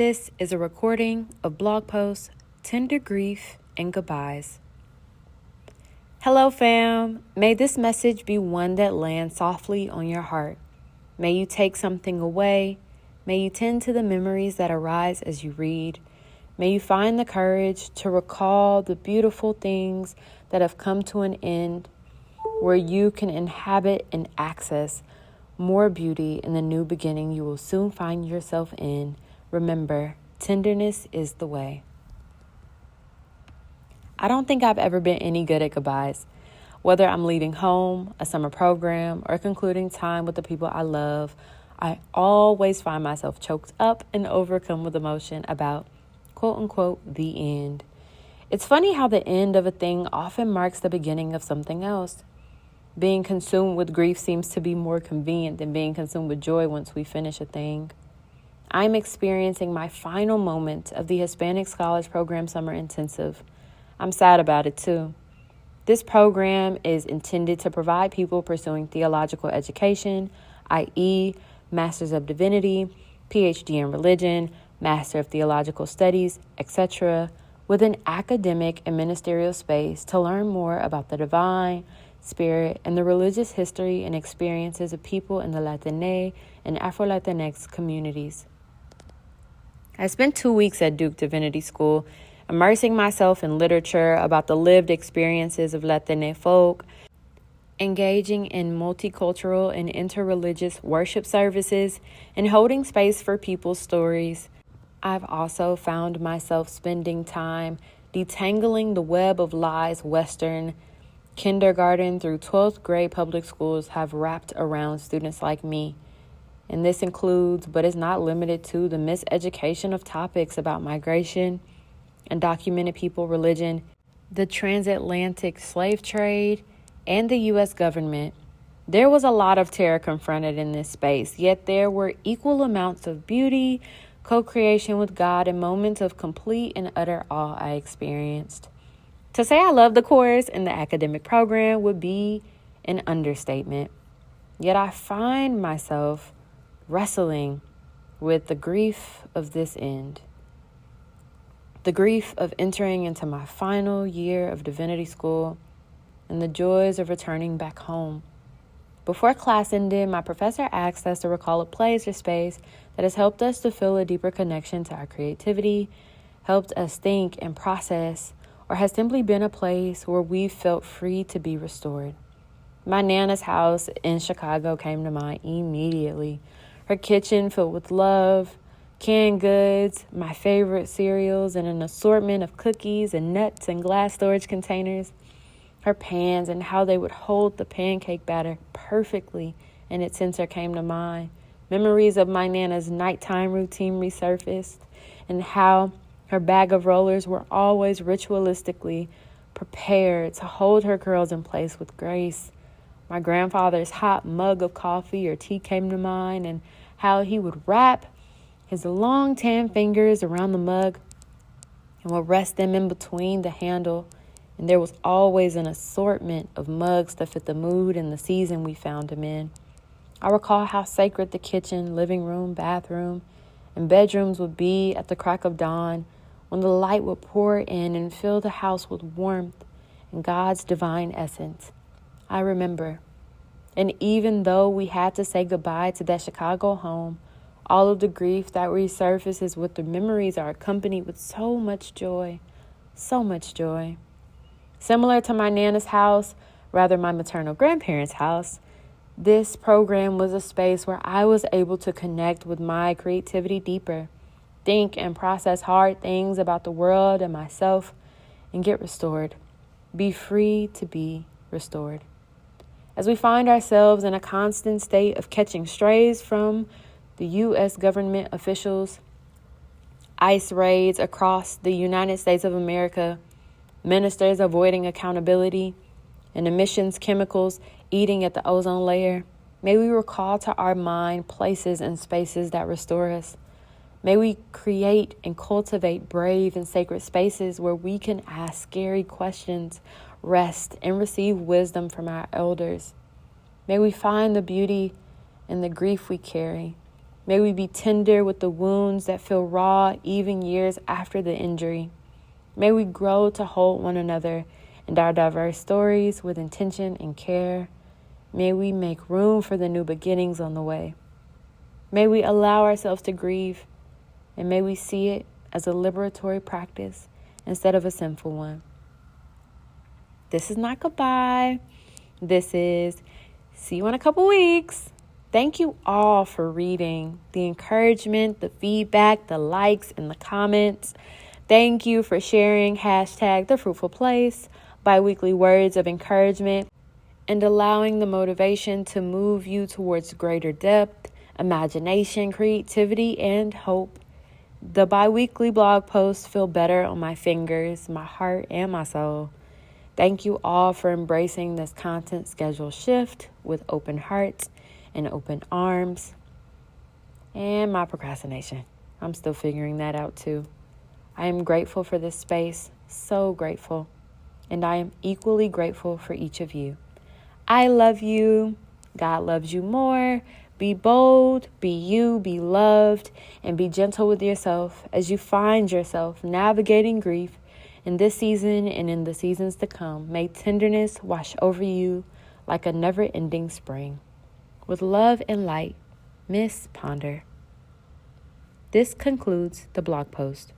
This is a recording of blog posts, Tender Grief and Goodbyes. Hello, fam. May this message be one that lands softly on your heart. May you take something away. May you tend to the memories that arise as you read. May you find the courage to recall the beautiful things that have come to an end, where you can inhabit and access more beauty in the new beginning you will soon find yourself in. Remember, tenderness is the way. I don't think I've ever been any good at goodbyes. Whether I'm leaving home, a summer program, or concluding time with the people I love, I always find myself choked up and overcome with emotion about, quote unquote, the end. It's funny how the end of a thing often marks the beginning of something else. Being consumed with grief seems to be more convenient than being consumed with joy once we finish a thing. I'm experiencing my final moment of the Hispanic Scholars Program Summer Intensive. I'm sad about it too. This program is intended to provide people pursuing theological education, i.e., Masters of Divinity, PhD in Religion, Master of Theological Studies, etc., with an academic and ministerial space to learn more about the divine, spirit, and the religious history and experiences of people in the Latinx and Afro-Latinx communities. I spent 2 weeks at Duke Divinity School, immersing myself in literature about the lived experiences of Latinx folk, engaging in multicultural and interreligious worship services, and holding space for people's stories. I've also found myself spending time detangling the web of lies Western kindergarten through 12th grade public schools have wrapped around students like me. And this includes, but is not limited to, the miseducation of topics about migration, undocumented people, religion, the transatlantic slave trade, and the U.S. government. There was a lot of terror confronted in this space, yet there were equal amounts of beauty, co-creation with God, and moments of complete and utter awe I experienced. To say I love the course and the academic program would be an understatement. Yet I find myself wrestling with the grief of this end. The grief of entering into my final year of divinity school and the joys of returning back home. Before class ended, my professor asked us to recall a place or space that has helped us to feel a deeper connection to our creativity, helped us think and process, or has simply been a place where we felt free to be restored. My Nana's house in Chicago came to mind immediately. Her kitchen filled with love, canned goods, my favorite cereals, and an assortment of cookies and nuts in glass storage containers. Her pans and how they would hold the pancake batter perfectly in its center came to mind. Memories of my Nana's nighttime routine resurfaced, and how her bag of rollers were always ritualistically prepared to hold her curls in place with grace. My grandfather's hot mug of coffee or tea came to mind, and how he would wrap his long tan fingers around the mug and would rest them in between the handle. And there was always an assortment of mugs to fit the mood and the season we found him in. I recall how sacred the kitchen, living room, bathroom, and bedrooms would be at the crack of dawn, when the light would pour in and fill the house with warmth and God's divine essence. I remember. And even though we had to say goodbye to that Chicago home, all of the grief that resurfaces with the memories are accompanied with so much joy, so much joy. Similar to my Nana's house, rather my maternal grandparents' house, this program was a space where I was able to connect with my creativity deeper, think and process hard things about the world and myself, and get restored. Be free to be restored. As we find ourselves in a constant state of catching strays from the U.S. government officials, ICE raids across the United States of America, ministers avoiding accountability, and emissions chemicals eating at the ozone layer, may we recall to our mind places and spaces that restore us. May we create and cultivate brave and sacred spaces where we can ask scary questions, rest, and receive wisdom from our elders. May we find the beauty in the grief we carry. May we be tender with the wounds that feel raw even years after the injury. May we grow to hold one another and our diverse stories with intention and care. May we make room for the new beginnings on the way. May we allow ourselves to grieve, and may we see it as a liberatory practice instead of a sinful one. This is not goodbye. This is see you in a couple weeks. Thank you all for reading, the encouragement, the feedback, the likes, and the comments. Thank you for sharing #TheFruitfulPlace, bi-weekly words of encouragement, and allowing the motivation to move you towards greater depth, imagination, creativity, and hope. The bi-weekly blog posts feel better on my fingers, my heart, and my soul. Thank you all for embracing this content schedule shift with open hearts and open arms. And my procrastination. I'm still figuring that out too. I am grateful for this space, so grateful. And I am equally grateful for each of you. I love you. God loves you more. Be bold, be you, be loved, and be gentle with yourself as you find yourself navigating grief in this season and in the seasons to come. May tenderness wash over you like a never-ending spring. With love and light, Miss Ponder. This concludes the blog post.